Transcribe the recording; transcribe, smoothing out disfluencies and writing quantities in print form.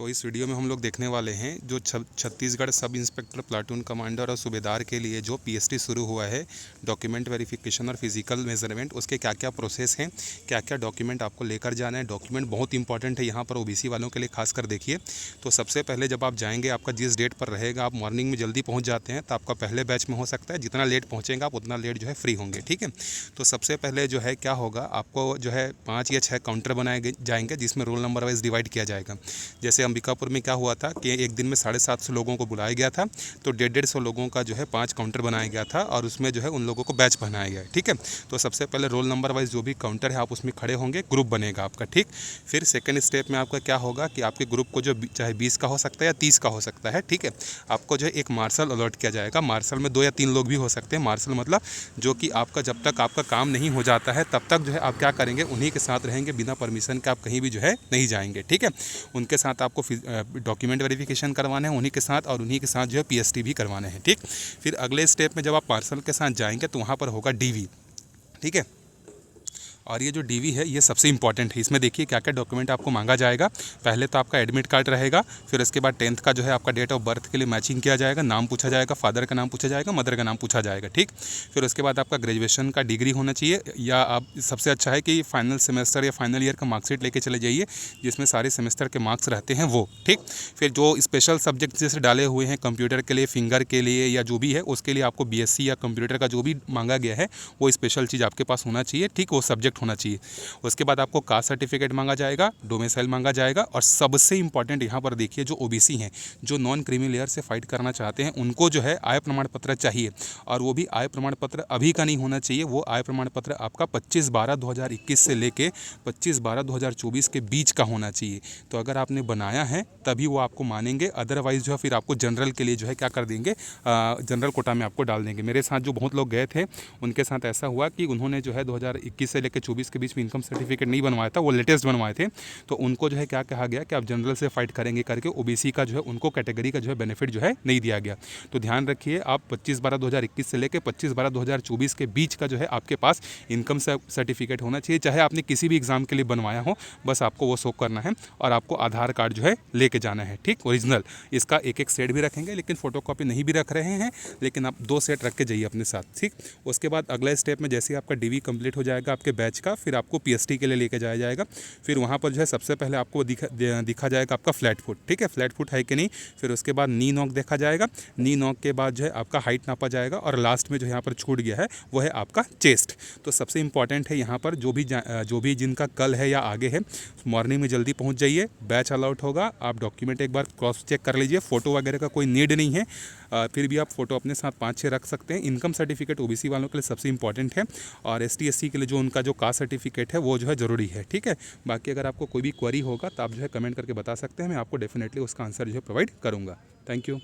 तो इस वीडियो में हम लोग देखने वाले हैं जो Chhattisgarh sub inspector platoon commander और सूबेदार के लिए जो पीएसटी शुरू हुआ है, डॉक्यूमेंट वेरिफिकेशन और फिजिकल मेजरमेंट, उसके क्या क्या प्रोसेस हैं, क्या क्या डॉक्यूमेंट आपको लेकर जाना है। डॉक्यूमेंट बहुत इंपॉर्टेंट है यहाँ पर ओबीसी वालों के लिए खासकर देखिए। तो सबसे पहले जब आप जाएंगे, आपका जिस डेट पर रहेगा, आप मॉर्निंग में जल्दी पहुँच जाते हैं तो आपका पहले बैच में हो सकता है। जितना लेट पहुँचेंगे आप उतना लेट जो है फ्री होंगे, ठीक है। तो सबसे पहले जो है क्या होगा, आपको जो है 5 या 6 काउंटर बनाए जाएंगे जिसमें रोल नंबर वाइज डिवाइड किया जाएगा। जैसे अंबिकापुर में क्या हुआ था कि एक दिन में 750 लोगों को बुलाया गया था, तो 150 लोगों का जो है 5 काउंटर बनाया गया था और उसमें जो है उन लोगों को बैच बनाया गया है, ठीक है। तो सबसे पहले रोल नंबर वाइज जो भी काउंटर है आप उसमें खड़े होंगे, ग्रुप बनेगा आपका, ठीक। फिर सेकंड स्टेप में आपका क्या होगा कि आपके ग्रुप को जो चाहे 20 का हो सकता है या 30 का हो सकता है, ठीक है। आपको जो है एक मार्शल अलॉट किया जाएगा। मार्शल में 2 या 3 लोग भी हो सकते हैं। मार्शल मतलब जो कि आपका जब तक आपका काम नहीं हो जाता है तब तक जो है आप क्या करेंगे, उन्हीं के साथ रहेंगे, बिना परमिशन के आप कहीं भी जो है नहीं जाएंगे, ठीक है। उनके साथ आपको डॉक्यूमेंट वेरिफिकेशन करवाने हैं उन्हीं के साथ, और उन्हीं के साथ जो है पीएसटी भी करवाने हैं, ठीक। फिर अगले स्टेप में जब आप पार्सल के साथ जाएंगे तो वहाँ पर होगा डीवी, ठीक है। और ये जो डीवी है ये सबसे इंपॉर्टेंट है। इसमें देखिए क्या क्या डॉक्यूमेंट आपको मांगा जाएगा। पहले तो आपका एडमिट कार्ड रहेगा, फिर उसके बाद 10th का जो है आपका डेट ऑफ बर्थ के लिए मैचिंग किया जाएगा, नाम पूछा जाएगा, फादर का नाम पूछा जाएगा, मदर का नाम पूछा जाएगा, ठीक। फिर उसके बाद आपका ग्रेजुएशन का डिग्री होना चाहिए, या आप सबसे अच्छा है कि फाइनल सेमेस्टर या फाइनल ईयर का मार्कशीट लेके चले जाइए जिसमें सारे सेमेस्टर के मार्क्स रहते हैं वो, ठीक। फिर जो स्पेशल सब्जेक्ट जैसे डाले हुए हैं कंप्यूटर के लिए, फिंगर के लिए या जो भी है उसके लिए आपको बीएससी या कंप्यूटर का जो भी मांगा गया है वो स्पेशल चीज़ आपके पास होना चाहिए, ठीक, वो सब्जेक्ट होना चाहिए। उसके बाद आपको कास्ट सर्टिफिकेट मांगा जाएगा, डोमिसाइल मांगा जाएगा, और सबसे इंपॉर्टेंट यहाँ पर देखिए जो ओबीसी हैं, जो नॉन क्रीमी लेयर से फाइट करना चाहते हैं, उनको जो है आय प्रमाण पत्र चाहिए। और वो भी आय प्रमाण पत्र अभी का नहीं होना चाहिए, वो आय प्रमाण पत्र आपका 25/12/2021 से लेके 25/12/2024 के बीच का होना चाहिए। तो अगर आपने बनाया है तभी वो आपको मानेंगे, अदरवाइज जो है फिर आपको जनरल के लिए जो है क्या कर देंगे, जनरल कोटा में आपको डाल देंगे। मेरे साथ जो बहुत लोग गए थे उनके साथ ऐसा हुआ कि उन्होंने जो है 2021 से लेकर 24 के बीच में इनकम सर्टिफिकेट नहीं बनवाया था, वो लेटेस्ट बनवाए थे। तो उनको जो है क्या कहा गया कि आप जनरल से फाइट करेंगे करके ओबीसी का जो है उनको कैटेगरी का जो है बेनिफिट जो है नहीं दिया गया। तो ध्यान रखिए, आप 25/12/2021 से लेकर 25/12/2024 के बीच का जो है आपके पास इनकम सर्टिफिकेट होना चाहिए, चाहे आपने किसी भी एग्जाम के लिए बनवाया हो, बस आपको वो शो करना है। और आपको आधार कार्ड जो है लेके जाना है, ठीक, ओरिजिनल। इसका एक सेट भी रखेंगे, लेकिन फोटोकॉपी नहीं भी रख रहे हैं, लेकिन आप 2 सेट रख के जाइए अपने साथ, ठीक। उसके बाद अगला स्टेप में जैसे आपका डीवी कंप्लीट हो जाएगा आपके बैच का, फिर आपको पीएसटी के लिए लेके जाया जाएगा। फिर वहाँ पर जो है सबसे पहले आपको दिखा जाएगा आपका फ्लैट फुट, ठीक है, फ्लैट फुट है कि नहीं। फिर उसके बाद नी नॉक देखा जाएगा, नी नॉक के बाद जो है आपका हाइट नापा जाएगा, और लास्ट में जो यहाँ पर छूट गया है वो है आपका चेस्ट। तो सबसे इंपॉर्टेंट है यहाँ पर जो भी जिनका कल है या आगे है, मॉर्निंग में जल्दी पहुँच जाइए, बैच अलाउट होगा। आप डॉक्यूमेंट एक बार क्रॉस चेक कर लीजिए, फ़ोटो वगैरह का कोई नीड नहीं है, फिर भी आप फ़ोटो अपने साथ 5-6 रख सकते हैं। इनकम सर्टिफिकेट ओबीसी वालों के लिए सबसे इंपॉर्टेंट है, और एसटी एससी के लिए जो उनका जो कास्ट सर्टिफिकेट है वो जो है ज़रूरी है, ठीक है। बाकी अगर आपको कोई भी क्वेरी होगा तो आप जो है कमेंट करके बता सकते हैं, मैं आपको डेफिनेटली उसका आंसर जो है प्रोवाइड करूँगा। Thank you.